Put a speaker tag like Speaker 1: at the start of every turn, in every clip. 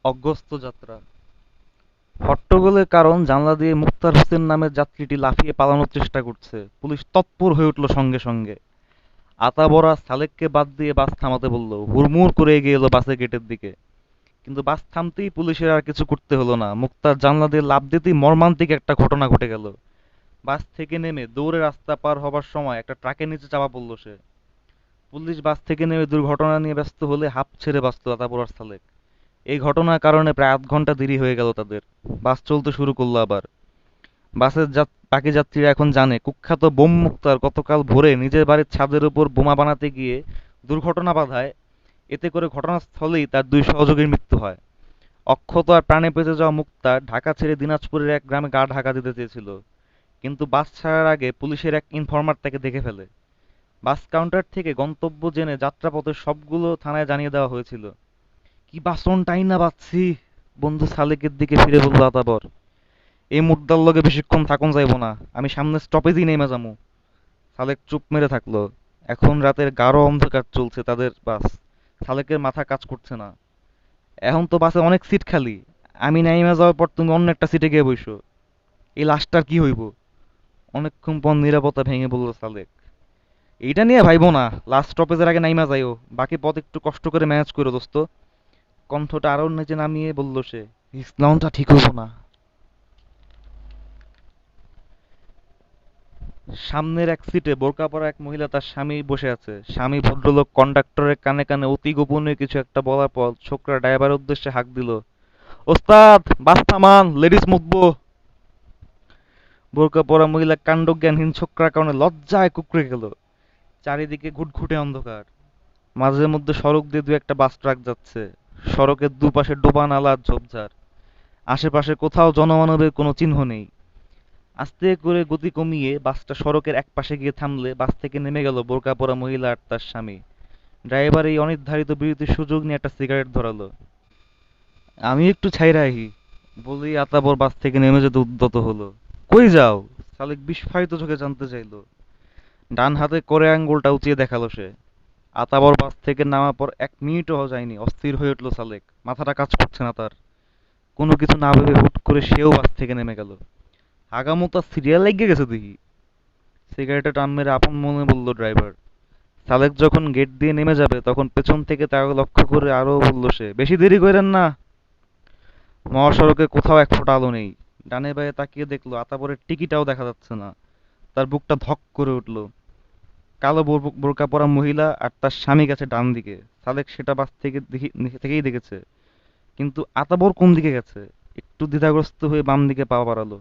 Speaker 1: অগস্ত্য যাত্রা। হট্টগোলের কারণ জানলা দিয়ে মুক্তার হোসেন নামের যাত্রীটি লাফিয়ে পালানোর চেষ্টা করছে। পুলিশ তৎপর হয়ে উঠল সঙ্গে সঙ্গে। আতাবরা সালেককে বাদ দিয়ে বাস থামাতে বলল। হুড়মুড় করে এগিয়ে এলো বাসের গেটের দিকে। কিন্তু বাস থামতেই পুলিশের আর কিছু করতে হলো না। মুক্তার জানলা দিয়ে লাফ দিতেই মর্মান্তিক একটা ঘটনা ঘটে গেল। বাস থেকে নেমে দৌড়ে রাস্তা পার হবার সময় একটা ট্রাকের নিচে চাপা পড়ল সে। পুলিশ বাস থেকে নেমে দুর্ঘটনা নিয়ে ব্যস্ত হলে হাঁপ ছেড়ে বাঁচল আতাবরার সালেক। এই ঘটনার কারণে প্রায় আধ ঘন্টা দেরি হয়ে গেল তাদের। বাস চলতে শুরু করলো আবার। বাসের বাকি যাত্রীরা এখন জানে কুখ্যাত বোম মুক্তার গতকাল ভোরে নিজের বাড়ির ছাদের উপর বোমা বানাতে গিয়ে দুর্ঘটনা বাধায়। এতে করে ঘটনাস্থলেই তার দুই সহযোগীর মৃত্যু হয়। অক্ষত আর প্রাণে বেঁচে যাওয়া মুক্তার ঢাকা ছেড়ে দিনাজপুরের এক গ্রামে গা ঢাকা দিতে চেয়েছিল। কিন্তু বাস ছাড়ার আগে পুলিশের এক ইনফরমার তাকে দেখে ফেলে। বাস কাউন্টার থেকে গন্তব্য জেনে যাত্রাপথের সবগুলো থানায় জানিয়ে দেওয়া হয়েছিল। কি বাসন টাইনা বাজছি! বন্ধু সালেকের দিকে ফিরে বলল আতাবর। এই মুদ্দার লগে বেশিক্ষণ থাকুন যাইব না, আমি সামনে স্টপেজই নেমে যামু। সালেক চুপ মেরে থাকলো। এখন রাতের গাঢ় অন্ধকার চলছে তাদের বাস। সালেকের মাথা কাজ করছে না। এখন তো বাসে অনেক সিট খালি। আমি নাইমা যাওয়ার পর তুমি অন্য একটা সিটে গিয়ে বইসো। এই লাশটার কি হইব? অনেকক্ষণ পর নীরবতা ভেঙে বলল সালেক। এইটা নিয়ে ভাইবো না, লাস্ট স্টপেজের আগে নাইমা যাইও, বাকি পথ একটু কষ্ট করে ম্যানেজ করো দোস্ত। কণ্ঠটা আরো নিচে নামিয়ে বলল সে। ইসলামটা ঠিক হইব না। সামনের এক সিটে বোরকা পরা এক মহিলা তার স্বামী বসে আছে। স্বামী ভদ্রলোক কন্ডাক্টরের কানে কানে অতি গোপনীয় কিছু একটা বলার পর ছোকরা ড্রাইভারের উদ্দেশ্যে হাঁক দিল। ওস্তাদ, বাস থামান, লেডিস মুতবো। বোরকা পরা মহিলা কাণ্ডজ্ঞানহীন ছোকরার কারণে লজ্জায় কুঁকড়ে গেল। চারিদিকে ঘুটঘুটে অন্ধকার। মাঝে মধ্যে সড়ক দিয়ে দু একটা বাস ট্রাক যাচ্ছে। সড়কের দুপাশে ডোবা নালা আর ঝোপঝাড়। আশেপাশে কোথাও জনমানবের কোনো চিহ্ন নেই। আস্তে করে গতি কমিয়ে বাসটা সড়কের একপাশে গিয়ে থামলে বাস থেকে নেমে গেল বোরকা পরা মহিলা আর তার স্বামী। ড্রাইভার এই অনির্ধারিত বিরতির সুযোগ নিয়ে একটা সিগারেট ধরালো। আমি একটু ছাইরা আহি বলেই আতাবর বাস থেকে নেমে যেতে উদ্যত হলো। কই যাও? সালেক বিস্ফারিত চোখে জানতে চাইলো। ডান হাতে করে আঙ্গুলটা উঁচিয়ে দেখালো সে। আতাবর বাস থেকে নামার পর 1 মিনিটও যায়নি অস্থির হয়ে উঠল সালেক। মাথাটা কাজ করছে না তার। কোনো কিছু না ভেবে হুট করে সেও বাস থেকে নেমে গেল। আগামোতা সিরিয়াল লেগে গেছে দেখি। সিগারেটে টান মেরে আপন মনে বলল ড্রাইভার। সালেক যখন গেট দিয়ে নেমে যাবে তখন পেছন থেকে তাকে লক্ষ্য করে আরো বলল সে, বেশি দেরি করেন না। মহাসড়কে কোথাও এক ফোঁটা আলো নেই। ডানে বাঁয়ে তাকিয়ে দেখলো আতাবরের টিকিটাও দেখা যাচ্ছে না। তার বুকটা ধক করে উঠল। কালো বোরকা পরা মহিলা আর তার স্বামী গেছে ডান দিকে। সালেক সেটা বাস থেকে থেকেই দেখেছে। কিন্তু আতাবর কোন দিকে গেছে? একটু দ্বিধাগ্রস্ত হয়ে বাম দিকে পা বাড়ালো।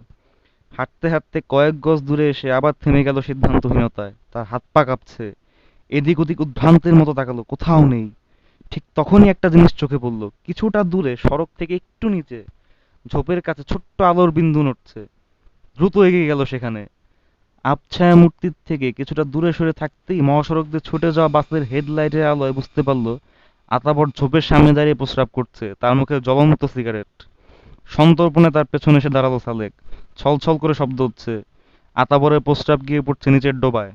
Speaker 1: হাঁটতে হাঁটতে কয়েক গজ দূরে এসে আবার থেমে গেল সিদ্ধান্তহীনতায়। তার হাত পা কাঁপছে। এদিক ওদিক উদ্ভ্রান্তের মতো তাকালো, কোথাও নেই। ঠিক তখনই একটা জিনিস চোখে পড়ল। কিছুটা দূরে সড়ক থেকে একটু নিচে ঝোপের কাছে ছোট্ট আলোর বিন্দু নড়ছে। দ্রুত এগিয়ে গেল সেখানে। আবছায়া মূর্তির থেকে কিছুটা দূরে সরে থাকতেই মহাসড়ক দিয়ে ছুটে যাওয়া বাসের হেডলাইটের আলোয় বুঝতে পারল আতাবর ঝোপের সামনে দাঁড়িয়ে প্রস্রাব করছে, তার মুখে জ্বলন্ত সিগারেট। সন্তর্পণে তার পেছনে এসে দাঁড়ালো সালেক। ছলছল করে শব্দ হচ্ছে। আতাবরের প্রস্রাব গিয়ে পড়ছে নিচের ডোবায়।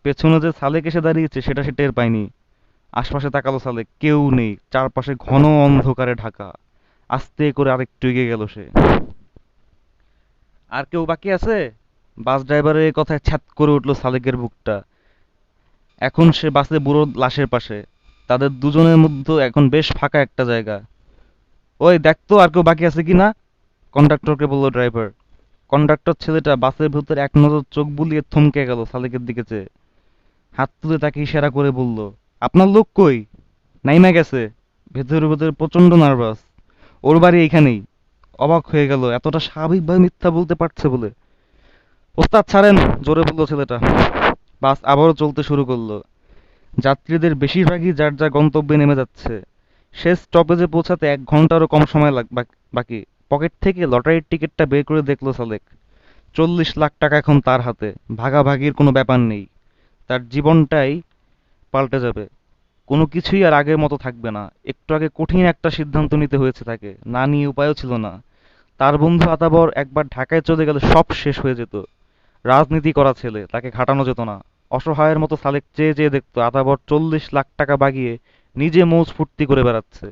Speaker 1: পেছনে যে সালেক এসে দাঁড়িয়েছে সেটা সে টের পায়নি। আশপাশে তাকালো সালেক, কেউ নেই। চারপাশে ঘন অন্ধকারে ঢাকা। আস্তে করে আরেকটু এগিয়ে গেল সে। আর কেউ বাকি আছে? বাস ড্রাইভারের এই কথায় ছ্যাত করে উঠল সালেকের বুকটা। এখন সে বাসে বুড়ো লাশের পাশে। তাদের দুজনের মধ্যে এখন বেশ ফাঁকা একটা জায়গা। ওই দেখ তো আর কেউ বাকি আছে কিনা, কন্ডাক্টরকে বলল ড্রাইভার। কন্ডাক্টর ছেলেটা বাসের ভেতর এক নজর চোখ বুলিয়ে থমকে গেল সালেকের দিকে চেয়ে। হাত তুলে তাকে ইশারা করে বলল, আপনার লোক কই? নাইমা গেছে। ভেতরে ভেতরে প্রচন্ড নার্ভাস। ওর বাড়ি এইখানেই। অবাক হয়ে গেল এতটা স্বাভাবিকভাবে মিথ্যা বলতে পারছে বলে। ওস্তাদ ছাড়েন, জোরে বলল ছেলেটা। বাস আবারও চলতে শুরু করলো। যাত্রীদের বেশিরভাগই যার যার গন্তব্যে নেমে যাচ্ছে। শেষ স্টপেজে পৌঁছাতে 1 ঘন্টারও কম সময় বাকি। পকেট থেকে লটারির টিকিটটা বের করে দেখলো সালেক। 40 লাখ টাকা এখন তার হাতে। ভাগাভাগির কোনো ব্যাপার নেই। তার জীবনটাই পাল্টে যাবে। কোনো কিছুই আর আগের মতো থাকবে না। একটু আগে কঠিন একটা সিদ্ধান্ত নিতে হয়েছে তাকে, না নিয়ে উপায়ও ছিল না। তার বন্ধু আতাবর একবার ঢাকায় চলে গেলে সব শেষ হয়ে যেত। রাজনীতি করা ছেলে, তাকে ঘাটানো যেত না। অসহায়ের মতো সালেক চেয়ে চেয়ে দেখতো আতাবর 40 লাখ টাকা বাগিয়ে নিজে মৌজ ফুর্তি করে বেড়াচ্ছে।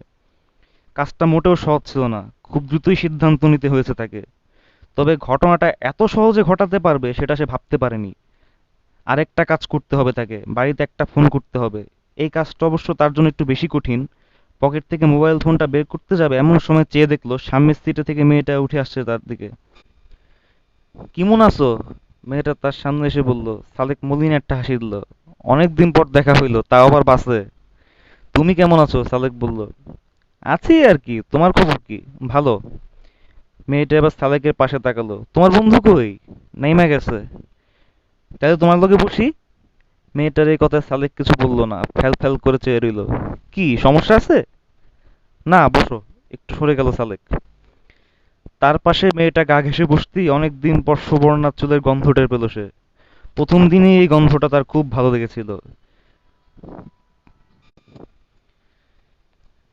Speaker 1: কাজটা মোটেও সহজ ছিল না, খুব দ্রুতই সিদ্ধান্ত নিতে হয়েছে তাকে। তবে ঘটনাটা এত সহজে ঘটাতে পারবে সেটা সে ভাবতে পারেনি। আরেকটা কাজ করতে হবে তাকে, বাড়িতে একটা ফোন করতে হবে। এই কাজটা অবশ্য তার জন্য একটু বেশি কঠিন। পকেট থেকে মোবাইল ফোনটা বের করতে যাবে এমন সময় চেয়ে দেখলো সামনের সিটে থেকে মেয়েটা উঠে আসছে তার দিকে। কেমন আছো? মেয়েটা তার সামনে এসে বলল। সালেক মলিন একটা হাসি দিল। অনেকদিন পর দেখা হইলো, তাও আবার বাসে। তুমি কেমন আছো? সালেক বলল। আছি আর কি, তোমার খবর কি? ভালো। মেয়েটা এবার সালেকের পাশে তাকালো। তোমার বন্ধু কই? নাইমা গেছে। তাহলে তোমার লগে বসি। মেয়েটার এই কথায় সালেক কিছু বলল না, ফ্যাল ফ্যাল করে চেয়ে রইল। কি সমস্যা আছে? না, বসো। একটু সরে গেল সালেক। তার পাশে মেয়েটা গা ঘেঁষে বসতেই অনেকদিন পর সুবর্ণার চুলের গন্ধ টের পেল সে। প্রথম দিনই এই গন্ধটা তার খুব ভালো লেগেছিল।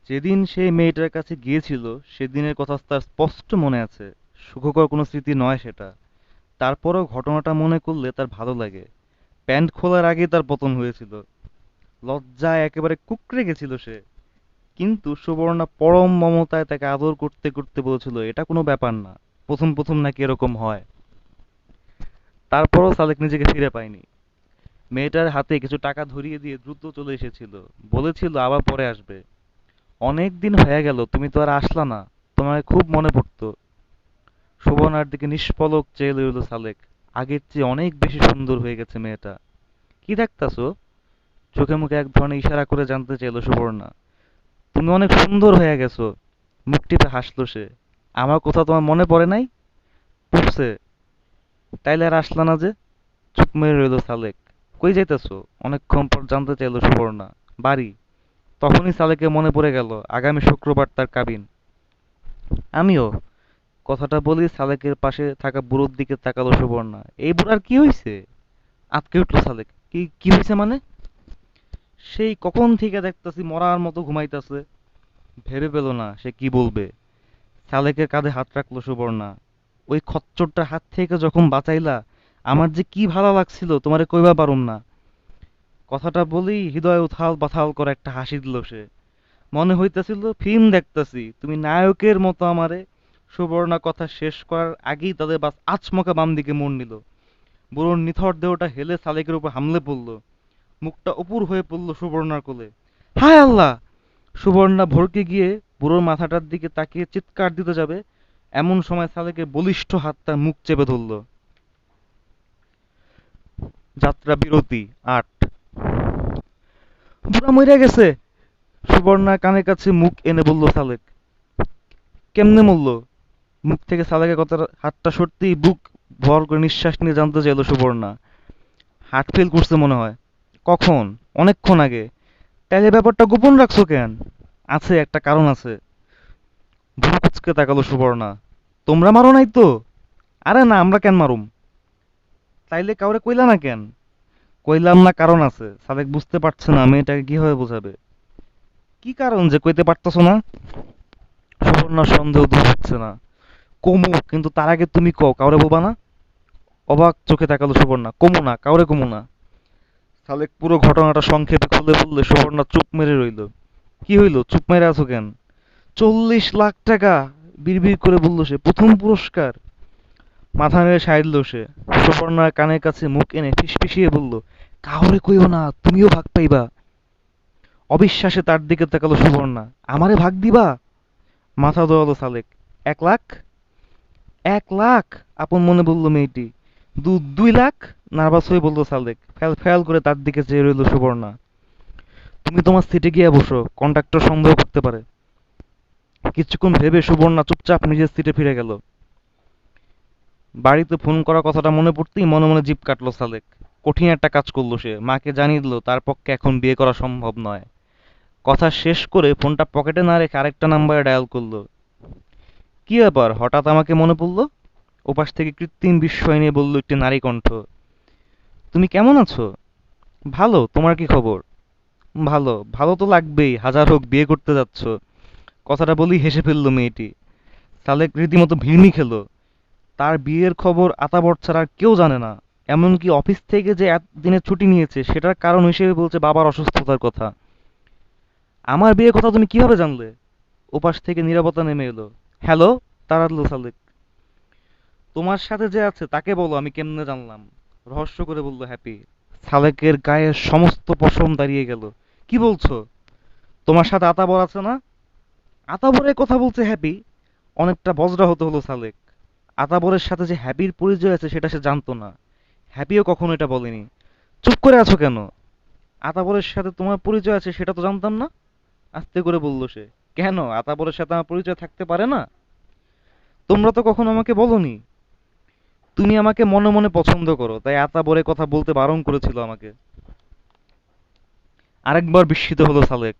Speaker 1: যেদিন সে মেয়েটার কাছে গিয়েছিল সেদিনের কথা তার স্পষ্ট মনে আছে। সুখকর কোনো স্মৃতি নয় সেটা। তারপরও ঘটনাটা মনে করলে তার ভালো লাগে। প্যান্ট খোলার আগেই তার পতন হয়েছিল। লজ্জায় একেবারে কুঁকড়ে গেছিল সে। কিন্তু সুবর্ণা পরম মমতায় তাকে আদর করতে করতে বলেছিল এটা কোনো ব্যাপার না, প্রথম প্রথম নাকি এরকম হয়। তারপরও সালেক নিজেকে ফিরে পায়নি। মেয়েটার হাতে কিছু টাকা ধরিয়ে দিয়ে দ্রুত চলে এসেছিল। বলেছিল আবার পরে আসবে। অনেক দিন হয়ে গেল, তুমি তো আর আসলা না। তোমায় খুব মনে পড়তো। সুবর্ণার দিকে নিষ্পলক চেয়ে রইল সালেক। আগের চেয়ে অনেক বেশি সুন্দর হয়ে গেছে মেয়েটা। কি দেখতাছো? চোখে মুখে এক ধরনের ইশারা করে জানতে চাইল সুবর্ণা। তুমি অনেক সুন্দর হয়ে গেছো। মুখ টিপে হাসলো সে। আমার কথা তোমার মনে পড়ে নাই? পড়ছে। তাইলে আর আসলা না যে? চুপ মেরে রইল সালেক। কই যাইতেছো? অনেকক্ষণ পর জানতে চাইল সুবর্ণা। বাড়ি। তখনই সালেকের মনে পড়ে গেল আগামী শুক্রবার তার কাবিন। আমিও। কথাটা বলেই সালেকের পাশে থাকা বুড়োর দিকে তাকালো সুবর্ণা। এই বুড়ার কি হইছে? আঁতকে উঠল সালেক। কি কি হইছে মানে? সেই কখন থেকে দেখতাছি মরার মতো ঘুমাইতাছে। ভেবে পেল না সে কি বলবে। সালেকের কাঁধে হাত রাখলো সুবর্ণা। ওই খচ্চরটার হাত থেকে যখন বাঁচাইলা, আমার যে কি ভালো লাগছিল তোমারে কইবা পারুম না। কথাটা বলেই হৃদয় উথাল পাথাল করে একটা হাসি দিল সে। মনে হইতেছিল ফিল্ম দেখতাছি, তুমি নায়কের মতো আমারে। সুবর্ণা কথা শেষ করার আগেই তাদের বাস আচমকা বাম দিকে মোড় নিল। বুড়োর নিথর দেহটা হেলে সালেকের উপর হামলে পড়ল। মুখটা উপুর হয়ে পড়ল সুবর্ণার কোলে। হায় আল্লাহ! সুবর্ণা ভড়কে গিয়ে বুড়োর মাথাটার দিকে তাকিয়ে চিৎকার দিতে যাবে, এমন সময় সালেকের বলিষ্ঠ হাত তার মুখ চেপে ধরল। যাত্রা বিরতি ৮। বুড়া মইরা গেছে! সুবর্ণা কানের কাছে মুখ এনে বলল সালেক। কেমনে মরলো? মুখ থেকে সালেকের কথা হাতটা সরতেই বুক ভর করে নিঃশ্বাস নিয়ে জানতে চাইল সুবর্ণা। হার্ট ফেল করছে মনে হয়। কখন? অনেকক্ষণ আগে। তাইলে ব্যাপারটা গোপন রাখছো কেন? আছে, একটা কারণ আছে। ভ্রু কুঁচকে তাকালো সুবর্ণা। তোমরা মারো নাই তো? আরে না, আমরা কেন মারুম? তাইলে কাউরে কইলা না কেন? কইলাম না, কারণ আছে। সাদেক বুঝতে পারছে না মেয়েটাকে কিভাবে বোঝাবে। কি কারণ যে কইতে পারতাছো না? সুবর্ণার সন্দেহ দূর হচ্ছে না। কমু, কিন্তু তার আগে তুমি কও, কাউরে বলবা না? অবাক চোখে তাকালো সুবর্ণা। কমু না, কাউরে কমু না। সালেক পুরো ঘটনাটা সংক্ষেপে খুলে বললে সুবর্ণা চুপ মেরে রইল। কি হইল? চুপ মেরে আছো কেন? 40 লাখ টাকা! বিড়বিড় করে বলল সে। প্রথম পুরস্কার! মাথা নেড়ে সায় দিল সে। সুবর্ণার কানের কাছে মুখ এনে ফিসফিসিয়ে বলল, কাউরে কইও না, তুমিও ভাগ পাইবা। অবিশ্বাসে তার দিকে তাকালো সুবর্ণা। আমারে ভাগ দিবা? মাথা দোয়ালো সালেক। 1 লাখ? 1 লাখ? আপন মনে বলল মেয়েটি। 2 লাখ? নার্ভাস হয়ে বলল সালেক। ফ্যাল ফ্যাল করে তার দিকে চেয়ে রইল সুবর্ণা। তুমি তোমার সিটে গিয়ে বসো, কন্ডাক্টর সন্দেহ করতে পারে। কিছুক্ষণ ভেবে সুবর্ণা চুপচাপ নিজের সিটে ফিরে গেল। বাড়িতে ফোন করার কথাটা মনে পড়তেই মনে মনে জিভ কাটলো সালেক। কঠিন একটা কাজ করলো সে, মাকে জানিয়ে দিল তার পক্ষে এখন বিয়ে করা সম্ভব নয়। কথা শেষ করে ফোনটা পকেটে না রেখে আরেকটা নাম্বারে ডায়াল করলো। কি ব্যাপার, হঠাৎ আমাকে মনে পড়লো? ওপাশ থেকে কৃত্রিম বিস্ময় নিয়ে বলল একটি নারী কণ্ঠ। তুমি কেমন আছো? ভালো, তোমার কি খবর? ভালো। ভালো তো লাগবেই, হাজার হোক বিয়ে করতে যাচ্ছ। কথাটা বলেই হেসে ফেললো মেয়েটি। সালেক রীতিমতো ভিড়মি খেলো। তার বিয়ের খবর আতাবর ছাড়া আর কেউ জানে না। এমনকি অফিস থেকে যে দিনের ছুটি নিয়েছে সেটার কারণ হিসেবে বলছে বাবার অসুস্থতার কথা। আমার বিয়ের কথা তুমি কিভাবে জানলে? ওপাশ থেকে নীরবতা নেমে এলো। হ্যালো, তাড়ালো সালেক। তোমার সাথে যে আছে তাকে বলো আমি কেমনে জানলাম, রহস্য করে বলল হ্যাপি। সালেকের গায়ের সমস্ত পশম দাঁড়িয়ে গেল। কি বলছো? তোমার সাথে আতাবর আছে না? আতাবরের কথা বলছে হ্যাপি। অনেকটা বজ্রা হতে হলো সালেক। আতাবরের সাথে যে হ্যাপির পরিচয় আছে সেটা সে জানতো না। হ্যাপিও কখনো এটা বলেনি। চুপ করে আছো কেন? আতাবরের সাথে তোমার পরিচয় আছে সেটা তো জানতাম না। আস্তে করে বলল সে। কেন, আতাবরের সাথে আমার পরিচয় থাকতে পারে না? তোমরা তো কখনো আমাকে বলোনি। তুমি আমাকে মনে মনে পছন্দ করো, তাই আতাবরের কথা বলতে বারণ করেছিল আমাকে। আরেকবার বিস্মিত হলো সালেক।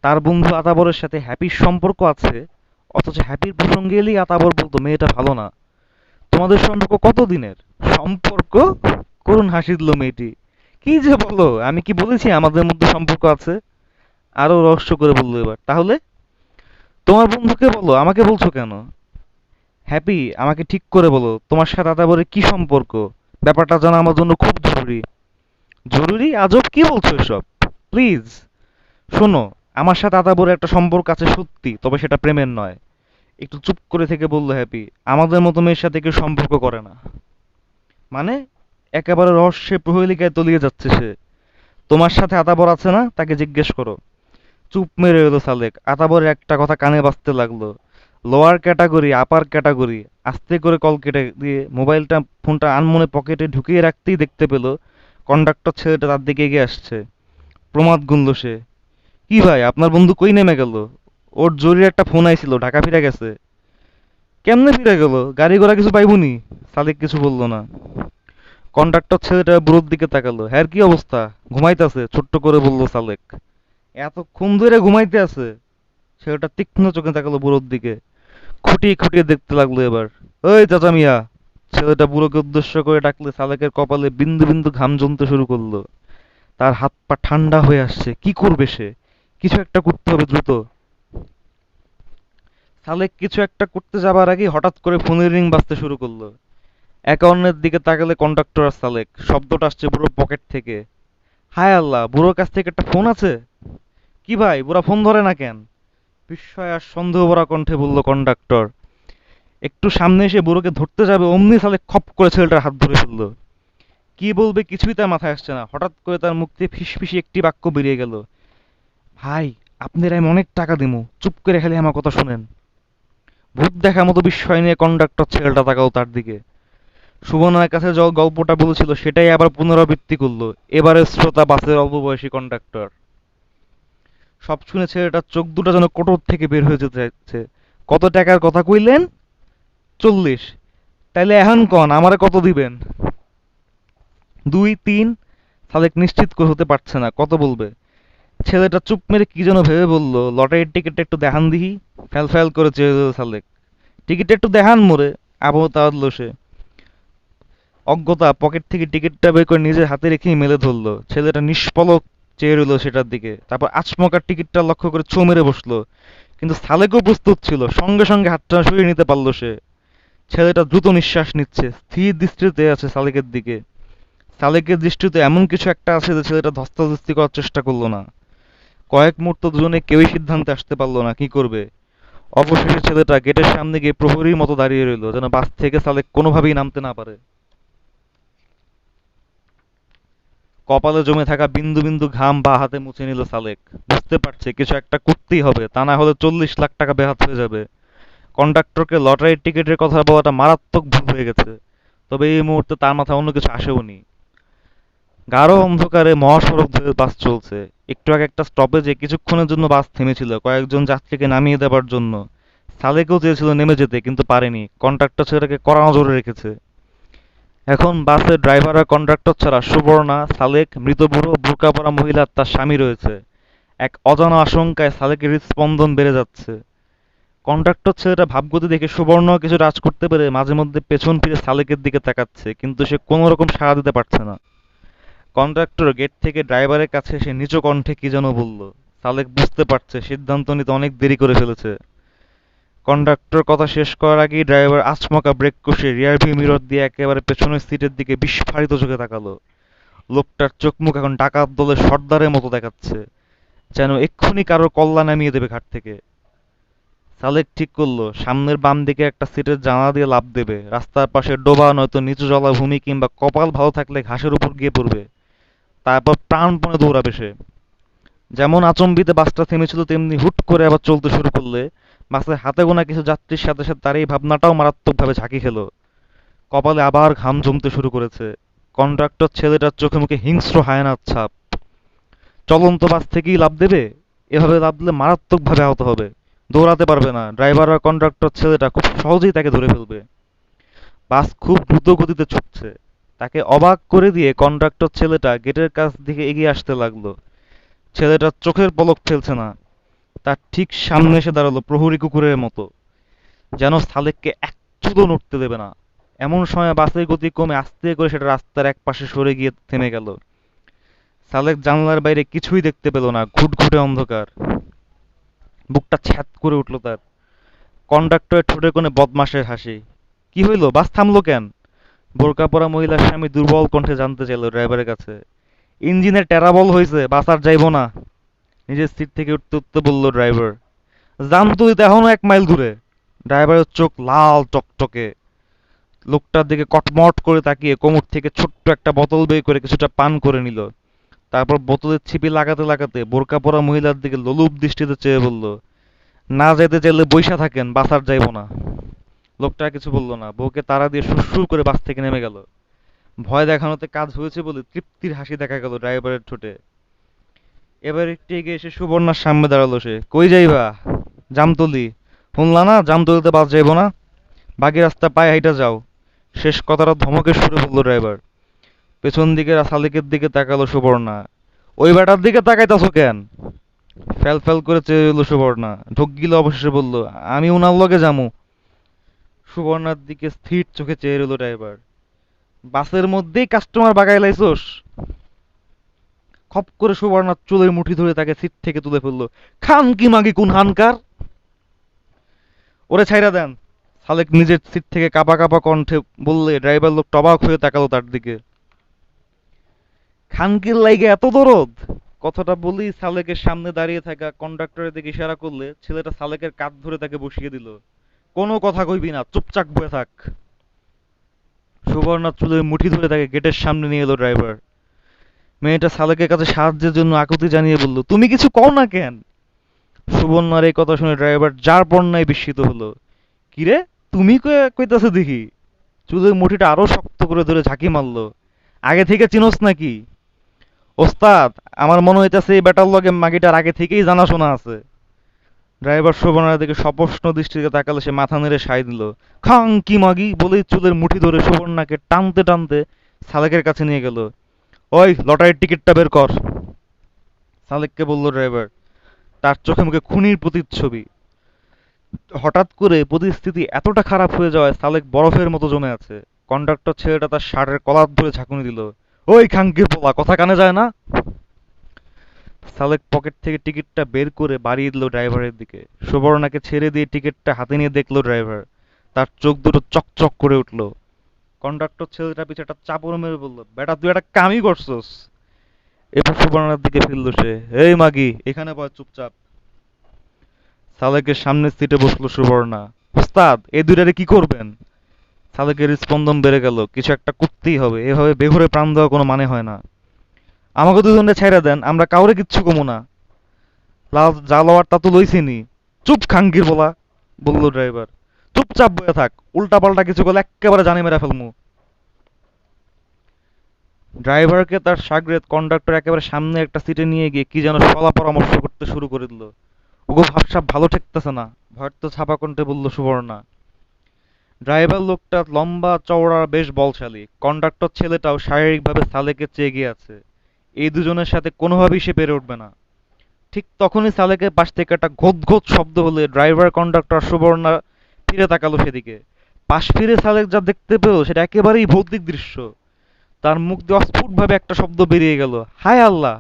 Speaker 1: তার বন্ধু আতাবরের সাথে হ্যাপির সম্পর্ক আছে, অথচ হ্যাপির প্রসঙ্গে এলেই আতাবর বলতো মেয়েটা ভালো না। তোমাদের সম্পর্ক কতদিনের? সম্পর্ক? করুণ হাসি দিল মেয়েটি। কি যে বলো, আমি কি বলেছি আমাদের মধ্যে সম্পর্ক আছে? আরো রহস্য করে বললো এবার। তাহলে তোমার বন্ধুকে বলো, আমাকে বলছো কেন? হ্যাপি, আমাকে ঠিক করে বলো, তোমার সাথে আতাবরের কি সম্পর্ক? ব্যাপারটা জানা আমার জন্য খুব জরুরি। জরুরি? আজব কি বলছো এসব? প্লিজ শোনো, আমার সাথে আতাবরের একটা সম্পর্ক আছে সত্যি, তবে সেটা প্রেমের নয়। একটু চুপ করে থেকে বলল হ্যাপি। আমাদের মতো মেয়ের সাথে কেউ সম্পর্ক করে না। মানে? একেবারে রহস্যের প্রহেলিকায় তলিয়ে যাচ্ছে সে। তোমার সাথে আতাবর আছে না, তাকে জিজ্ঞেস করো। চুপ মেরে এলো সালেক। আতাবরের একটা কথা কানে বাজতে লাগলো। লোয়ার ক্যাটাগরি, আপার ক্যাটাগরি। আস্তে করে কল কেটে দিয়ে ফোনটা আনমনে পকেটে ঢুকিয়ে রাখতেই দেখতে পেল কন্ডাক্টর ছেলেটা তার দিকে এগিয়ে আসছে। প্রমাদ গুনল সে। কি ভাই, আপনার বন্ধু কই নেমে গেল? ওর জরুরি একটা ফোন আইছিল, ঢাকা ফিরে গেছে। কেমনে ফিরে গেল? গাড়ি ঘোড়া কিছু পাইবুনি? সালেক কিছু বলল না। কন্ডাক্টর ছেলেটা বুড়োর দিকে তাকালো। হ্যার কি অবস্থা? ঘুমাইতেছে, ছোট্ট করে বলল সালেক। এতক্ষণ ধরে ঘুমাইতে আছে? ছেলেটা তীক্ষ্ণ চোখে তাকালো বুড়োর দিকে। খুঁটিয়ে খুঁটিয়ে দেখতে লাগলো এবার। ওই চাচা মিয়া! ছেলেটা বুড়োকে উদ্দেশ্য করে ডাকলে সালেকের কপালে বিন্দু বিন্দু ঘাম জমতে শুরু করলো। তার হাত পা ঠান্ডা হয়ে আসছে। কি করবে সে? কিছু একটা করতে হবে দ্রুত। সালেক কিছু একটা করতে যাবার আগেই হঠাৎ করে ফোনের রিং বাজতে শুরু করলো। অ্যাকাউন্টের দিকে তাকালে কন্ডাক্টর আর সালেক। শব্দটা আসছে বুড়োর পকেট থেকে। হায় আল্লাহ, বুড়োর কাছ থেকে একটা ফোন আছে! কি ভাই, বুড়া ফোন ধরে না কেন? বিস্ময় আর সন্দেহ ভরা কণ্ঠে বলল কন্ডাক্টর। একটু সামনে এসে বুড়োকে ধরতে যাবে অমনি সালেক খপ করে ছেলেটার হাত ধরে ফেললো। কি বলবে কিছুই তার মাথায় আসছে না। হঠাৎ করে তার মুখ দিয়ে ফিসফিসে একটি বাক্য বেরিয়ে গেল। ভাই, আপনার আমি অনেক টাকা দিমু, চুপ করে খালি আমার কথা শুনেন। ভূত দেখা মতো বিস্ময় নিয়ে কন্ডাক্টর ছেলেটা তাকাও তার দিকে। সুবর্ণার কাছে যে গল্পটা বলেছিল সেটাই আবার পুনরাবৃত্তি করলো এবারের শ্রোতা বাসের অল্প বয়সী কন্ডাক্টর। সব শুনে ছেলেটার চোখ দুটো যেন কোটর থেকে বের হয়ে যেতে যাচ্ছে। কত টাকার কথা কইলেন? 40। তাইলে এখন কন আমারে কত দিবেন? 2, 3। সালেক নিশ্চিত করে হতে পারছে না কত বলবে। ছেলেটা চুপ মেরে কি যেন ভেবে বলল, লটারির টিকিটটা একটু দেখান দিহি। ফ্যাল ফ্যাল করে চেয়ে দিল সালেক। টিকিটটা একটু দেখান মোরে। আবহ তাড়াল সে। অজ্ঞতা পকেট থেকে টিকিটটা বের করে নিজের হাতে রেখেই মেলে ধরলো। ছেলেটা নিষ্পলক চেয়ে রইল সেটার দিকে, তারপর আচমকা টিকিটটা লক্ষ্য করে ছোঁ মেরে বসলো। কিন্তু সালেকও প্রস্তুত ছিল, সঙ্গে সঙ্গে হাতটা সরিয়ে নিতে পারলো সে। ছেলেটা দ্রুত নিঃশ্বাস নিচ্ছে, স্থির দৃষ্টিতে আছে সালেকের দিকে। সালেকের দৃষ্টিতে এমন কিছু একটা আছে যে ছেলেটা ধস্তাধস্তি করার চেষ্টা করলো না। কয়েক মুহূর্ত দুজনে কেউই সিদ্ধান্তে আসতে পারলো না কি করবে। অবশেষে ছেলেটা গেটের সামনে গিয়ে প্রহরীর মতো দাঁড়িয়ে রইল, যেন বাস থেকে সালেক কোনোভাবেই নামতে না পারে। কপালে জমে থাকা বিন্দু বিন্দু ঘাম বা হাতে মুছে নিল সালেক। বুঝতে পারছে কিছু একটা করতেই হবে, তা না হলে 40 লাখ টাকা বেহাত হয়ে যাবে। কন্ডাক্টরকে লটারির টিকিটের কথা বলাটা মারাত্মক ভুল হয়ে গেছে। তবে এই মুহূর্তে তার মাথায় অন্য কিছু আসেও নি। গাঢ় অন্ধকারে মহাসড়ক ধরে বাস চলছে। একটু আগে একটা স্টপেজে কিছুক্ষণের জন্য বাস থেমেছিল কয়েকজন যাত্রীকে নামিয়ে দেবার জন্য। সালেকেও চেয়েছিল নেমে যেতে, কিন্তু পারেনি। কন্ডাক্টর ছেলেটাকে কড়া নজরে রেখেছে। এখন বাসের ড্রাইভার আর কন্ডাক্টর ছাড়া সুবর্ণা, সালেক, মৃত বুড়ো, বোরকা পরা মহিলা আর তার স্বামী রয়েছে। এক অজানা আশঙ্কায় সালেকের হৃদস্পন্দন বেড়ে যাচ্ছে। কন্ডাক্টর ছেলেটা ভাবগতি দেখে সুবর্ণ কিছু রাজ করতে পেরে মাঝে মধ্যে পেছন ফিরে সালেকের দিকে তাকাচ্ছে, কিন্তু সে কোনো রকম সাড়া দিতে পারছে না। কন্ডাক্টর গেট থেকে ড্রাইভারের কাছে এসে নিচু কণ্ঠে কি যেন বলল। সালেক বুঝতে পারছে সিদ্ধান্ত নিতে অনেক দেরি করে ফেলেছে। কন্ডাক্টর কথা শেষ করার আগেই ড্রাইভার আচমকা ব্রেক কষে রিয়ারভিউ মিরর দিয়ে একেবারে পেছনের সিটের দিকে বিস্ফারিত চোখে তাকালো। লোকটার চোখ মুখ এখন ডাকাত দলের সর্দারের মতো দেখাচ্ছে, যেন এক্ষুনি কারোর কল্লা নামিয়ে দেবে ঘাট থেকে। সালেক ঠিক করলো সামনের বাম দিকে একটা সিটের জানালা দিয়ে লাফ দেবে, রাস্তার পাশে ডোবা নয়তো নিচু জলাভূমি কিংবা কপাল ভালো থাকলে ঘাসের উপর গিয়ে পড়বে। তারপর প্রাণপণে দৌড়াবে সে। যেমন আচমবিতে বাসটা থেমেছিল তেমনি হুট করে আবার চলতে শুরু করলে বাসের হাতে গোনা কিছু যাত্রীর সাথে সাথে তার এই ভাবনাটাও মারাত্মকভাবে ঝাঁকি খেলো। কপালে আবার ঘাম জমতে শুরু করেছে। কন্ডাক্টর ছেলেটার চোখে মুখে হিংস্র হায়নার ছাপ। চলন্ত বাস থেকেই লাফ দেবে? এভাবে লাফ দিলে মারাত্মকভাবে আহত হবে। দৌড়াতে পারবে না, ড্রাইভার আর কন্ডাক্টর ছেলেটা খুব সহজেই তাকে ধরে ফেলবে। বাস খুব দ্রুত গতিতে ছুটছে। তাকে অবাক করে দিয়ে কন্ডাক্টর ছেলেটা গেটের কাছ দিকে এগিয়ে আসতে লাগলো। ছেলেটার চোখের পলক ফেলছে না। তার ঠিক সামনে এসে দাঁড়ালো প্রহরী কুকুরের মতো, যেন সালেককে এক চুলও নড়তে দেবে না। এমন সময় বাসের গতি কমে আস্তে করে সেটা রাস্তার এক পাশে সরে গিয়ে থেমে গেল। সালেক জানলার বাইরে কিছুই দেখতে পেল না, ঘুটঘুটে অন্ধকার। বুকটা ছ্যাদ করে উঠল তার। কন্ডাক্টরের ঠোঁটের কোণে বদমাশের হাসি। কি হইল, বাস থামলো কেন? বোরকা পরা মহিলার স্বামী দুর্বল কণ্ঠে জানতে চাইল ড্রাইভারের কাছে। ইঞ্জিনের টেরাবল হয়েছে, বাস আর যাইব না। নিজের সিট থেকে উঠতে উঠতে বলল ড্রাইভার। জাম তুই তো এখনো 1 মাইল দূরে। ড্রাইভারের চোখ লাল টকটকে। লোকটার দিকে কটমট করে তাকিয়ে কোমর থেকে ছোট্ট একটা বোতল বের করে কিছুটা পান করে নিল। তারপর বোতলের ছিপি লাগাতে লাগাতে বোরকা পরা মহিলার দিকে লোলুপ দৃষ্টিতে চেয়ে বলল, না যেতে চাইলে বইসা থাকেন, বাস আর যাইব না। লোকটা আর কিছু বলল না, বউকে তাড়া দিয়ে সুরসুর করে বাস থেকে নেমে গেল। ভয় দেখানোতে কাজ হয়েছে বলে তৃপ্তির হাসি দেখা গেল ড্রাইভারের ঠোঁটে। এবার একটু এগিয়ে এসে সুবর্ণার সামনে দাঁড়ালো সে। কই যাইবা? জামতলি। শুনলা না জামতলিতে বাস যাইব না? বাকি রাস্তা পায়ে হাইটা যাও। শেষ কথাটা ধমকের সুরে বলল ড্রাইভার। পেছন দিকে শালিকের দিকে তাকালো সুবর্ণা। ওই বেটার দিকে তাকাইতাছো কেন? ফ্যাল ফ্যাল করে চেয়ে এলো সুবর্ণা, ঢোক গিলে অবশেষে বলল, আমি উনার লগে যামু। সুবর্ণার দিকে স্থির চোখে চেয়ে রইল ড্রাইভার। বাসের মধ্যেই কাস্টমার বাগাই লাইছোস? খপ করে সুবর্ণার চুলের মুঠি ধরে তাকে সিট থেকে তুলে ফেললো। খান কি মাগি কোন হানকার? ওরে ছাইরা দেন। সালেক নিজের সিট থেকে কাঁপা কাঁপা কণ্ঠে বললে ড্রাইভার লোক অবাক হয়ে তাকালো তার দিকে। খানকির লাইগে এত দরদ? কথাটা বলেই সালেকের সামনে দাঁড়িয়ে থাকা কন্ডাক্টরের দিকে ইশারা করলে ছেলেটা সালেকের কাঁধ ধরে তাকে বসিয়ে দিল। কোনো কথা কইবি না, চুপচাপ বসে থাক। সুবর্ণা চুলের মুঠি ধরে তাকে গেটের সামনে নিয়ে এলো ড্রাইভার। মেয়েটা সালেকের কাছে সাহায্যের জন্য আকুতি জানিয়ে বলল, তুমি কিছু কও না কেন? সুবর্ণার এই কথা শুনে ড্রাইভার যার পণ্যায় বিস্মিত হলো। কিরে, তুমি কইতাছো দেখি? চুলের মুঠিটা আরো শক্ত করে ধরে ঝাঁকি মারলো। আগে থেকে চিনোস নাকি? ওস্তাদ, আমার মনে হইতাছে এই বেটার লগে মাগিটার আগে থেকেই জানাশোনা আছে। ড্রাইভার সুবর্ণার দিকে সপ্রশ্ন দৃষ্টিতে তাকালে সে মাথা নেড়ে সায় দিল। খাং কি মাগি বলেই চুলের মুঠি ধরে সুবর্ণাকে টানতে টানতে সালেকের কাছে নিয়ে গেল। ওই লটারির টিকিটটা বের কর, সালেককে বলল ড্রাইভার। তার চোখে মুখে খুনির প্রতিচ্ছবি। হঠাৎ করে পরিস্থিতি এতটা খারাপ হয়ে যাওয়ায় সালেক বরফের মতো জমে আছে। কন্ডাক্টর ছেলেটা তার শার্টের কলার ধরে ঝাঁকুনি দিল। ওই খাঙ্কির পোলা, কথা কানে যায় না? সালেক পকেট থেকে টিকিটটা বের করে বাড়িয়ে দিল ড্রাইভারের দিকে। সুবর্ণাকে ছেড়ে দিয়ে টিকিটটা হাতে নিয়ে দেখলো ড্রাইভার। তার চোখ দুটো চকচক করে উঠল। কন্ডাক্টর ছেলেটা পিছে একটা চাপড় মেরে বলল, বেটা তুই একটা কামই করছস। এরপর সুবর্ণার দিকে ফিরল সে। এই মাগি, এখানে বয় চুপচাপ। সালেকের সামনের সিটে বসলো সুবর্ণা। উস্তাদ, এই দুইটারে কি করবেন? সালেকের স্পন্দন বেড়ে গেল। কিছু একটা করতেই হবে, এভাবে বেঘরে প্রাণ দেওয়া কোনো মানে হয় না। আমাকে দুজনে ছাইড়া দেন, আমরা কাউরে কিচ্ছু কমু না। লাল যা লওয়ার তা তো লইছিনি। চুপ খাঙ্কির বলা, বলল ড্রাইভার। চুপচাপ বয়ে থাক, উল্টা পাল্টা কিছু করলে এক্কেবারে জানি মেরা ফেলমু। ড্রাইভারকে তার শাগরেদ কন্ডাক্টর একেবারে সামনে একটা সিটে নিয়ে গিয়ে কি যেন সলা পরামর্শ করতে শুরু করে দিল। ওগো ভাবসাব ভালো ঠেকতেছে না, ভয়ত্ব ছাপা কণ্ঠে বলল সুবর্ণা। ড্রাইভার লোকটা লম্বা চওড়া বেশ বলশালী। কন্ডাক্টর ছেলেটাও শারীরিকভাবে সালেকের চেয়ে এগিয়ে আছে। এই দুজনের সাথে কোনোভাবেই সে পেরে উঠবে না। ঠিক তখনই সালেকের পাশ থেকে একটা ঘোত ঘোত শব্দ হলে ড্রাইভার কন্ডাক্টর সুবর্ণা ফিরে তাকালো সেদিকে। পাশ ফিরে সালেক যা দেখতে পেল সেটা একেবারেই ভৌতিক দৃশ্য। তার মুখ দিয়ে অস্ফুটভাবে একটা শব্দ বেরিয়ে গেল, হায় আল্লাহ!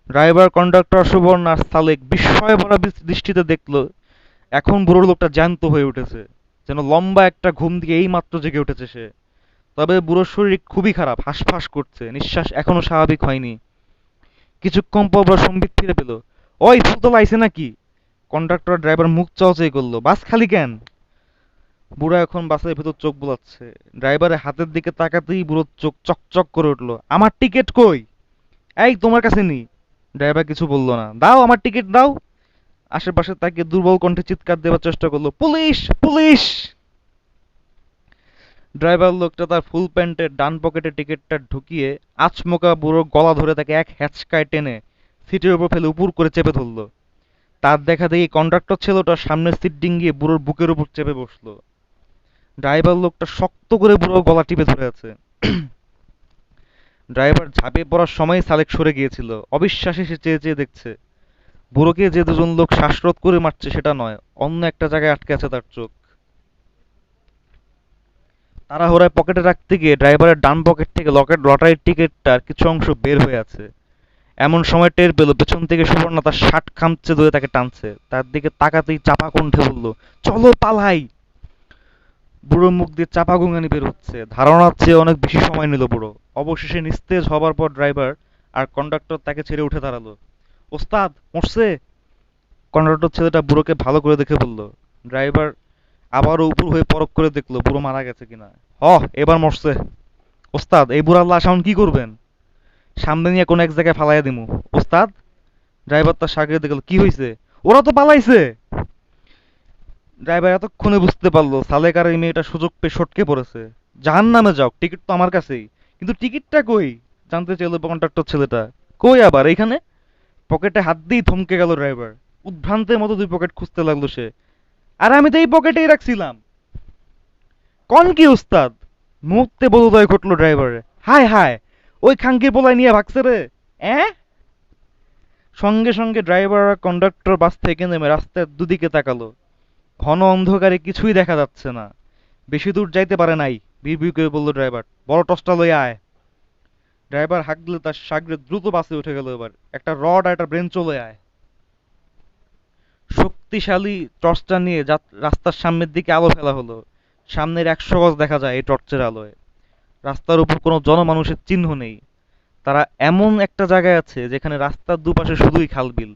Speaker 1: ড্রাইভার কন্ডাক্টর সুবর্ণা আর সালেক বিস্ময়ে ভরা দৃষ্টিতে দেখলো এখন বুড়ো লোকটা জ্যান্ত হয়ে উঠেছে, যেন লম্বা একটা ঘুম দিয়ে এই মাত্র জেগে উঠেছে সে। তবে বুড়োর শরীর খুবই খারাপ, হাঁসফাঁস করছে, নিঃশ্বাস এখনো স্বাভাবিক হয়নি। কিছুক্ষণ পর বুড়ো সম্বিত ফিরে পেল। ওই ফুলতলা আইছে নাকি? কন্ডাক্টর ড্রাইভার মুখ চাওয়াচাই করলো, বাস খালি কেন? বুড়া এখন বাসের ভেতর চোখ বুলাচ্ছে। ড্রাইভারের হাতের দিকে তাকাতেই বুড়োর চোখ চকচক করে উঠলো। আমার টিকিট কই? এই তোমার কাছে নি। ড্রাইভার কিছু বললো না। দাও আমার টিকিট দাও। আশেপাশে তাকে দুর্বল কণ্ঠে চিৎকার দেওয়ার চেষ্টা করলো, পুলিশ পুলিশ। ড্রাইভার লোকটা তার ফুল প্যান্টের ডান পকেটে টিকিটটা ঢুকিয়ে আচমকা বুড়োর গলা ধরে তাকে এক হ্যাচকায় টেনে সিটের উপর ফেলে উপুর করে চেপে ধরলো। তার দেখা দেখি কন্ডাক্টর ছেলেটা সামনের সিট ডিঙ্গিয়ে বুড়োর বুকের উপর চেপে বসলো। ড্রাইভার লোকটা শক্ত করে বুড়োর গলা টিপে ধরে আছে। ড্রাইভার ঝাঁপিয়ে পড়ার সময় সালেক সরে গিয়েছিল। অবিশ্বাসে সে চেয়ে চেয়ে দেখছে। বুড়োকে যে দুজন লোক শ্বাসরোধ করে মারছে সেটা নয়, অন্য একটা জায়গায় আটকে আছে তার চোখ। তাড়াহুড়ায় পকেটে রাখতে গিয়ে ড্রাইভারের ডান পকেট থেকে লটারির টিকিটটার কিছু অংশ বের হয়ে আছে। এমন সময় টের পেল পেছন থেকে সুবর্ণা তার শার্ট খামচে ধরে তাকে টানছে। তার দিকে তাকাতেই চাপা কণ্ঠে বলল, চলো পালাই। বুড়োর মুখ দিয়ে চাপা গুঙানি বের হচ্ছে। ধারণার চেয়ে অনেক বেশি সময় নিল বুড়ো। অবশেষে নিস্তেজ হবার পর ড্রাইভার আর কন্ডাক্টর তাকে ছেড়ে উঠে দাঁড়ালো। ওস্তাদ মরছে। কন্ডাক্টর ছেলেটা বুড়োকে ভালো করে দেখে বলল। ড্রাইভার আবারও উপর হয়ে পরখ করে দেখলো বুড়ো মারা গেছে কিনা। এবার মরছে। ওস্তাদ এই বুড়ার লাশ এখন কি করবেন? সামনে নিয়ে কোনো এক জায়গায় ফালাইয়া দিমু। ওস্তাদ। ড্রাইভার তার সাগরে দেখলো, কি হয়েছে? ওরা তো পালাইছে। ড্রাইভার এতক্ষণে বুঝতে পারলো সালেক আর এই মেয়েটা সুযোগ পেয়ে সটকে পড়েছে। জাহান্নামে যাও, টিকিট তো আমার কাছেই। কিন্তু টিকিটটা কই? জানতে চাইলো কন্ডাক্টর ছেলেটা। কই আবার এইখানে? পকেটে হাত দিয়ে থমকে গেল ড্রাইভার। উদ্ভ্রান্তের মতো দুই পকেট খুঁজতে লাগলো সে। আর আমি তো এই পকেটেই রাখছিলাম। কন কি উস্তাদ? মুহূর্তে বোধোদয় ঘটলো ড্রাইভারের। হায় হায়, ওই খাঙ্কি পোলায় নিয়ে ভাগছে রে। অ্যাঁ? সঙ্গে সঙ্গে ড্রাইভার আর কন্ডাক্টর বাস থেকে নেমে রাস্তার দুদিকে তাকালো। ঘন অন্ধকারে কিছুই দেখা যাচ্ছে না। বেশি দূর যাইতে পারে নাই, বিড়বিড় করে বলল ড্রাইভার। বড় টর্চটা লইয়া আয়। ড্রাইভার হাঁক দিলে তার সাগরে দ্রুত বাসে উঠে গেল। এবার একটা রড আর একটা ব্রেঞ্চ লয়ে আয়। শক্তিশালী টর্চটা নিয়ে রাস্তার সামনের দিকে আলো ফেলা হলো। সামনের 100 গজ দেখা যায় এই টর্চের আলোয়। রাস্তার উপর কোনো জনমানুষের চিহ্ন নেই। তারা এমন একটা জায়গায় আছে যেখানে রাস্তার দুপাশে শুধুই খালবিল।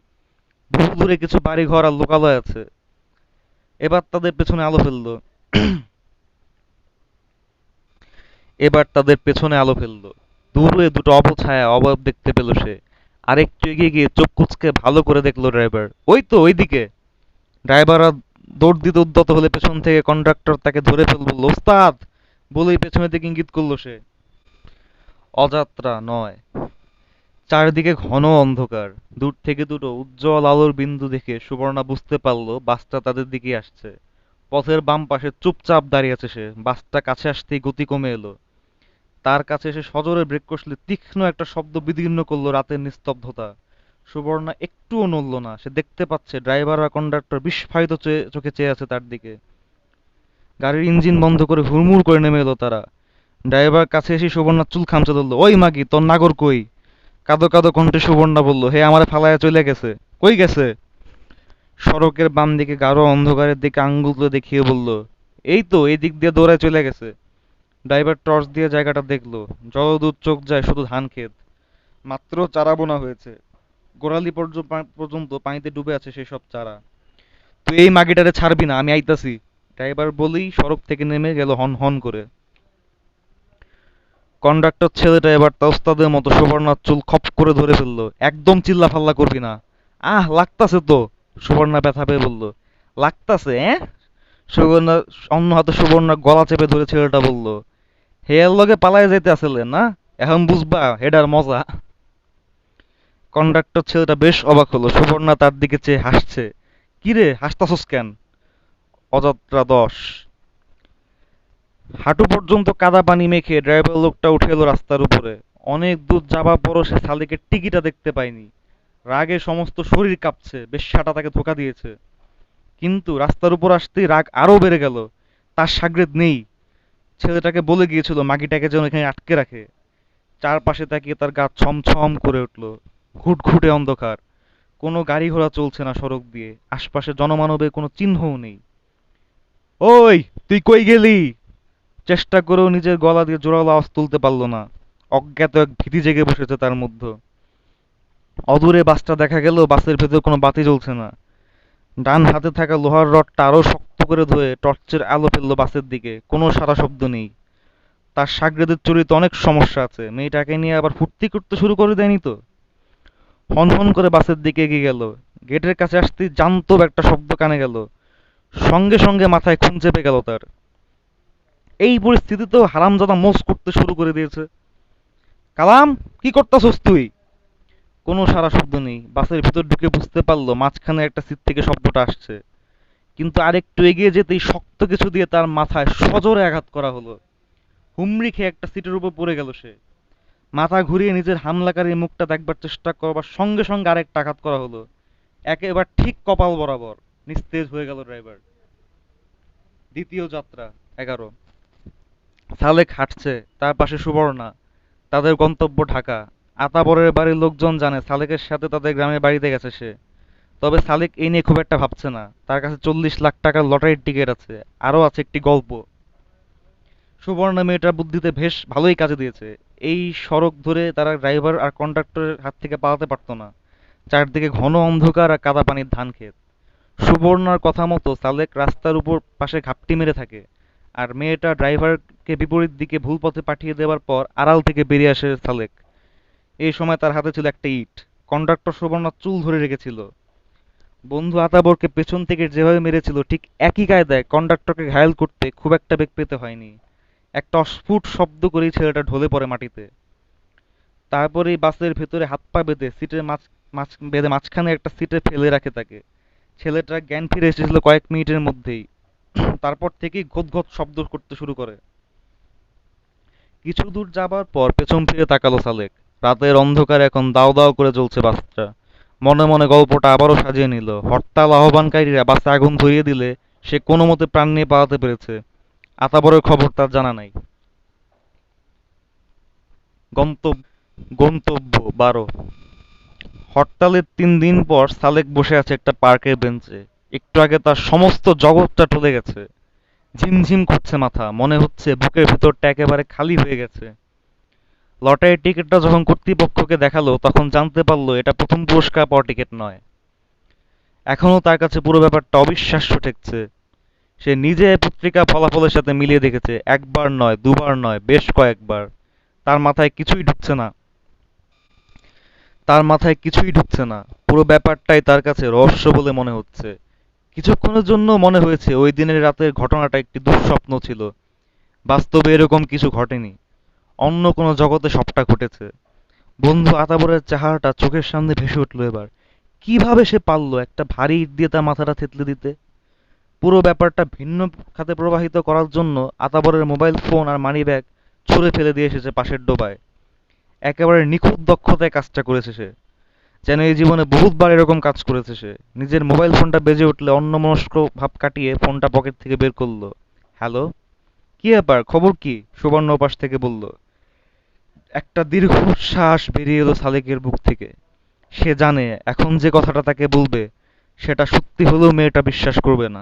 Speaker 1: বহু দূরে কিছু বাড়িঘর আর লোকালয় আছে। এবার তাদের পেছনে আলো ফেললো। এবার তাদের পেছনে আলো ফেললো। দূরে দুটো অপছায়া অবয়ব দেখতে পেল সে। আরেকটু এগিয়ে গিয়ে চোখ কুঁচকে ভালো করে দেখলো ড্রাইভার। ওই তো ওইদিকে। ড্রাইভার আর দৌড় দিতে উদ্যত হলে পেছন থেকে কন্ডাক্টর তাকে ধরে ফেল বলল, ওস্তাদ বলেই পেছনের দিকে ইঙ্গিত করলো সে। অযাত্রা নয়। চারদিকে ঘন অন্ধকার। দূর থেকে দুটো উজ্জ্বল আলোর বিন্দু দেখে সুবর্ণা বুঝতে পারলো বাসটা তাদের দিকেই আসছে। পথের বাম পাশে চুপচাপ দাঁড়িয়ে আছে সে। বাসটা কাছে আসতেই গতি কমে এলো। তার কাছে এসে সজোরে ব্রেক কষলে তীক্ষ্ণ একটা শব্দ বিদীর্ণ করলো রাতের নিস্তব্ধতা। সুবর্ণা একটুও নড়ল না। সে দেখতে পাচ্ছে ড্রাইভার আর কন্ডাক্টর বিস্ফারিত চোখে চেয়ে আছে তার দিকে। গাড়ির ইঞ্জিন বন্ধ করে হুড়মুড় করে নেমে এলো তারা। ড্রাইভার কাছে এসে সুবর্ণার চুল খামচে ধরলো। ওই মাগি, তোর নাগর কই? কাঁদো কাঁদো কণ্ঠে সুবর্ণা বলল, হে আমারে ফালায়া চলে গেছে। কই গেছে? সড়কের বাম দিকে গাঢ় অন্ধকারের দিকে আঙ্গুল তুলে দেখিয়ে বলল, এই তো এই দিক দিয়ে দৌড়ায় চলে গেছে। ড্রাইভার টর্চ দিয়ে জায়গাটা দেখলো। যতদূর চোখ যায় শুধু ধান ক্ষেত। মাত্র চারা বোনা হয়েছে। গোড়ালি পর্যন্ত পানিতে ডুবে আছে সেই সব চারা। তুই এই মাগিটারে ছাড়বি না, আমি আইতাছি। ড্রাইভার বলেই সড়ক থেকে নেমে গেল হন হন করে। কন্ডাক্টর ছেলেটা এবার তা ওস্তাদের মতো সুবর্ণার চুল খপ করে ধরে ফেললো। একদম চিল্লা ফাল্লা করবি না। লাগতাছে তো। সুবর্ণা ব্যথা পেয়ে বলল। লাগতাছে? সুবর্ণা অন্য হাতে সুবর্ণা গলা চেপে ধরে ছেলেটা বলল, হে এর লগে পালায় যাইতে আসলে না? এখন বুঝবা হেডার মজা। কন্ডাক্টর ছেলেটা বেশ অবাক হলো। সুবর্ণা তার দিকে চেয়ে হাসছে। কিরে হাসতাছস কেন? অযাত্রা 10। হাঁটু পর্যন্ত কাদা পানি মেখে ড্রাইভার লোকটা উঠে এলো রাস্তার উপরে। অনেক দূর যাবার পরও সে শালিকের টিকিটা দেখতে পায়নি। রাগে সমস্ত শরীর কাঁপছে। বেশ্যাটা তাকে ধোঁকা দিয়েছে। কিন্তু রাস্তার উপর আসতেই রাগ আরো বেড়ে গেল। তার সাগরেদ নেই। ছেলেটাকে বলে গিয়েছিল মাগিটাকে যেন এখানে আটকে রাখে। চারপাশে তাকিয়ে তার গা ছমছম করে উঠল। ঘুটঘুটে অন্ধকার। কোনো গাড়ি ঘোড়া চলছে না সড়ক দিয়ে। আশপাশে জনমানবের কোনো চিহ্নও নেই। ওই, তুই কই গেলি? চেষ্টা করেও নিজের গলা দিয়ে জোরালো আওয়াজ তুলতে পারল না। অজ্ঞাত এক ভীতি জেগে বসেছে তার মধ্যে। অদূরে বাসটা দেখা গেল, বাসের ভেতর কোনো বাতি জ্বলছে না। ডান হাতে থাকা লোহার রডটা আরো শক্ত করে ধরে টর্চের আলো ফেললো বাসের দিকে। কোনো সাড়া শব্দ নেই। তার সাগরেদের চরিত্রে অনেক সমস্যা আছে, মেয়েটাকে নিয়ে আবার ফুর্তি করতে শুরু করে দেয়নি তো? হনহন করে বাসের দিকে এগিয়ে গেল। গেটের কাছে আসতেই জানতো একটা শব্দ কানে গেল। সঙ্গে সঙ্গে মাথায় খুন চেপে গেল তার। এই পরিস্থিতিতেও হারামজাদা মোজ করতে শুরু করে দিয়েছে। কালাম, কি করতাছস তুই? কোনো সাড়া শব্দ নেই। বাসের ভিতর ঢুকে বুঝতে পারলো মাঝখানে একটা সিট থেকে শব্দটা আসছে। কিন্তু আরেকটু এগিয়ে যেতেই শক্ত কিছু দিয়ে তার মাথায় সজোরে আঘাত করা হলো। হুমড়ি খেয়ে একটা সিটের উপর পড়ে গেল সে। মাথা ঘুরিয়ে নিজের হামলাকারীর মুখটা দেখবার চেষ্টা করবার সঙ্গে সঙ্গে আরেকটা আঘাত করা হলো, একেবারে ঠিক কপাল বরাবর। নিস্তেজ হয়ে গেল ড্রাইভার। দ্বিতীয় যাত্রা 11। সালেক হাঁটছে, তার পাশে সুবর্ণা। তাদের গন্তব্য ঢাকা। আতাবরের বাড়ির লোকজন জানে সালেকের সাথে তাদের গ্রামের বাড়িতে গেছে সে। তবে সালেক এই নিয়ে খুব একটা ভাবছে না। তার কাছে 40 লাখ টাকার লটারির টিকিট আছে, আরও আছে একটি গল্প। সুবর্ণা মেয়েটার বুদ্ধিতে বেশ ভালোই কাজে দিয়েছে। এই সড়ক ধরে তারা ড্রাইভার আর কন্ডাক্টরের হাত থেকে পালাতে পারতো না। চারদিকে ঘন অন্ধকার আর কাদা পানির ধান ক্ষেত। সুবর্ণার কথা মতো সালেক রাস্তার উপর পাশে ঘাপটি মেরে থাকে, আর মেয়েটা ড্রাইভারকে বিপরীত দিকে ভুল পথে পাঠিয়ে দেওয়ার পর আড়াল থেকে বেরিয়ে আসে সালেক। এই সময় তার হাতে ছিল একটা ইট। কন্ডাক্টর সুবর্ণার চুল ধরে রেখেছিল। বন্ধু আতাবরকে পেছন থেকে যেভাবে মেরেছিল ঠিক একই কায়দায় কন্ডাক্টরকে ঘায়েল করতে খুব একটা বেগ পেতে হয়নি। একটা অস্ফুট শব্দ করেই ছেলেটা ঢলে পড়ে মাটিতে। তারপরেই বাসের ভেতরে হাত পা বেঁধে সিটের বেঁধে মাঝখানে একটা সিটে ফেলে রাখে তাকে। ছেলেটার জ্ঞান ফিরে এসেছিল কয়েক মিনিটের মধ্যেই। তারপর থেকেই ঘোত ঘোত শব্দ করতে শুরু করে। কিছু দূর যাবার পর পেছন ফিরে তাকালো সালেক। রাতের অন্ধকারে এখন দাও দাও করে জ্বলছে বাসটা। মনে মনে গল্পটা আবারও সাজিয়ে নিল। হরতাল আহ্বানকারীরা বাসে আগুন ধরিয়ে দিলে সে কোনো মতে প্রাণ নিয়ে পালাতে পেরেছে। আতাবরের খবর তার জানা নাই। গন্তব্য গন্তব্য 12। হরতালের 3 দিন পর সালেক বসে আছে একটা পার্কের বেঞ্চে। একটু আগে তার সমস্ত জগৎটা টলে গেছে। ঝিমঝিম করছে মাথা, মনে হচ্ছে বুকের ভেতরটা একেবারে খালি হয়ে গেছে। লটারির টিকিটটা যখন কর্তৃপক্ষকে দেখালো তখন জানতে পারলো এটা প্রথম পুরস্কার পাওয়া টিকিট নয়। এখনো তার কাছে পুরো ব্যাপারটা অবিশ্বাস্য ঠেকছে। সে নিজে পত্রিকা ফলাফলের সাথে মিলিয়ে দেখেছে, একবার নয়, দুবার নয়, বেশ কয়েকবার। তার মাথায় কিছুই ঢুকছে না। তার মাথায় কিছুই ঢুকছে না। পুরো ব্যাপারটাই তার কাছে রহস্য বলে মনে হচ্ছে। কিছুক্ষণের জন্য মনে হয়েছে ওই দিনের রাতের ঘটনাটা একটি দুঃস্বপ্ন ছিল। বাস্তবে এরকম কিছু ঘটেনি। অন্য কোনো জগতে সবটা ঘটেছে। বন্ধু আতাবরের চেহারাটা চোখের সামনে ভেসে উঠল এবার। কিভাবে সে পারলো একটা ভারী ইট দিয়ে তার মাথাটা থেতলে দিতে? পুরো ব্যাপারটা ভিন্ন খাতে প্রবাহিত করার জন্য আতাবরের মোবাইল ফোন আর মানিব্যাগ ছুঁড়ে ফেলে দিয়ে এসেছে পাশের ডোবায়। একেবারে নিখুঁত দক্ষতায় কাজটা করেছে সে। যেন এই জীবনে বহুতবার এরকম কাজ করেছে সে। নিজের মোবাইল ফোনটা বেজে উঠলে অন্যমনস্ক ভাব কাটিয়ে ফোনটা পকেট থেকে বের করলো। হ্যালো? কি ব্যাপার, খবর কি? সুবর্ণ ওপাশ থেকে বলল। একটা দীর্ঘশ্বাস বেরিয়ে এলো সালেকের বুক থেকে। সে জানে এখন যে কথাটা তাকে বলবে সেটা সত্যি হলেও মেয়েটা বিশ্বাস করবে না।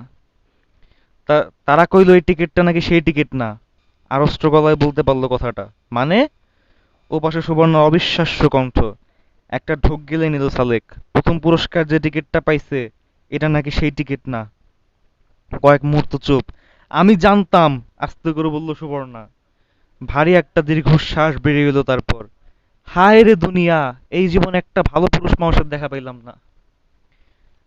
Speaker 1: তারা কইলো এই টিকিটটা নাকি সেই টিকিট না। আড়ষ্ট গলায় বলতে পারলো কথাটা। মানে? ও পাশে সুবর্ণ অবিশ্বাস্য কণ্ঠ। একটা ঢোক গিলে নিল সালেক। প্রথম পুরস্কার যে টিকিটটা পাইছে এটা নাকি সেই টিকিট না। কয়েক মুহূর্ত চুপ। আমি জানতাম, আস্তে করে বলল সুবর্ণা। ভারী একটা দীর্ঘশ্বাস বেরিয়ে এলো তারপর। হায় রে দুনিয়া, এই জীবনে একটা ভালো পুরুষ মানুষের দেখা পাইলাম না।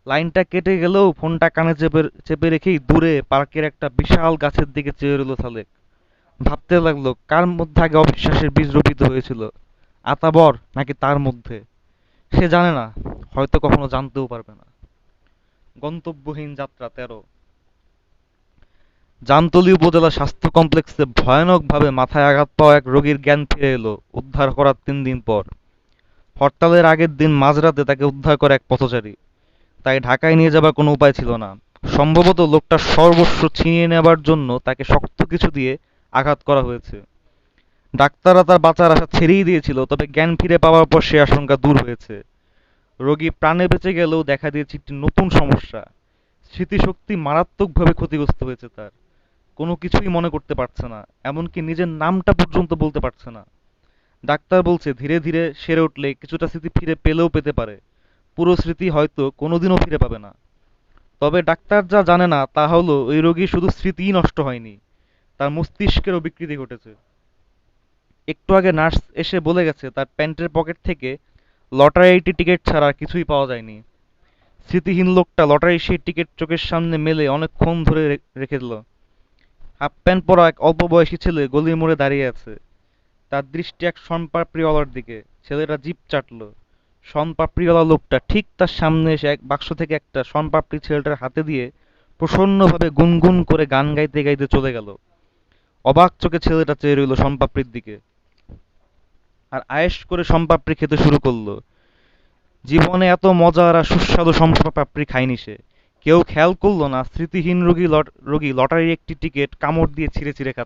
Speaker 1: লাইনটা কেটে গেলেও ফোনটা কানে চেপে চেপে রেখেই দূরে পার্কের একটা বিশাল গাছের দিকে চেয়ে রইল সালেক। ভাবতে লাগলো কার মধ্যে আগে অবিশ্বাসের বীজ রোপিত হয়েছিল, আতাবর নাকি তার মধ্যে। সে জানে না, হয়তো কখনো জানতেও পারবে না। গন্তব্যহীন যাত্রা 13। জামতলী উপজেলা স্বাস্থ্য কমপ্লেক্সে ভয়ানকভাবে মাথায় আঘাত পাওয়া এক রোগীর জ্ঞান ফিরে এলো উদ্ধার করার 3 দিন পর। হরতালের আগের দিন মাঝরাতে তাকে উদ্ধার করে এক পথচারী। তাই ঢাকায় নিয়ে যাবার কোনো উপায় ছিল না। সম্ভবত লোকটার সর্বস্ব ছিনিয়ে নেবার জন্য তাকে শক্ত কিছু দিয়ে আঘাত করা হয়েছে। ডাক্তাররা তার বাঁচার আশা ছেড়েই দিয়েছিল, তবে জ্ঞান ফিরে পাওয়ার পর সে আশঙ্কা দূর হয়েছে। রোগী প্রাণে বেঁচে গেলেও দেখা দিয়েছে একটি নতুন সমস্যা। স্মৃতিশক্তি মারাত্মকভাবে ক্ষতিগ্রস্ত হয়েছে তার। কোনো কিছুই মনে করতে পারছে না, এমনকি নিজের নামটা পর্যন্ত বলতে পারছে না। ডাক্তার বলছে ধীরে ধীরে সেরে উঠলে কিছুটা স্মৃতি ফিরে পেলেও পেতে পারে। পুরো স্মৃতি হয়তো কোনোদিনও ফিরে পাবে না। তবে ডাক্তার যা জানে না তা হলো ওই রোগীর শুধু স্মৃতিই নষ্ট হয়নি, তার মস্তিষ্কেরও বিকৃতি ঘটেছে। একটু আগে নার্স এসে বলে গেছে তার প্যান্টের পকেট থেকে লটারির টিকিট ছাড়া আর কিছুই পাওয়া যায়নি। স্মৃতিহীন লোকটা লটারির সেই টিকিট চোখের সামনে মেলে অনেকক্ষণ ধরে রেখে দিল। হাফ প্যান্ট পরা এক অল্প বয়সী ছেলে গলির মোড়ে দাঁড়িয়ে আছে। তার দৃষ্টি এক শনপাপড়িওয়ালার দিকে। ছেলেটা জিভ চাটলো। শনপাপড়িওয়ালা লোকটা ঠিক তার সামনে এসে এক বাক্স থেকে একটা শনপাপড়ি ছেলেটার হাতে দিয়ে প্রসন্নভাবে গুনগুন করে গান গাইতে গাইতে চলে গেল। অবাক চোখে ছেলেটা চেয়ে রইল শনপাপড়ির দিকে, আর আয়েশ করে শনপাপড়ি খেতে শুরু করলো। জীবনে এত মজার আর সুস্বাদু শনপাপড়ি খায়নি সে। কেউ খেয়াল করলো না স্মৃতিহীন রোগী লটারির একটি টিকিট কামড় দিয়ে ছিঁড়ে ছিঁড়ে খাচ্ছে।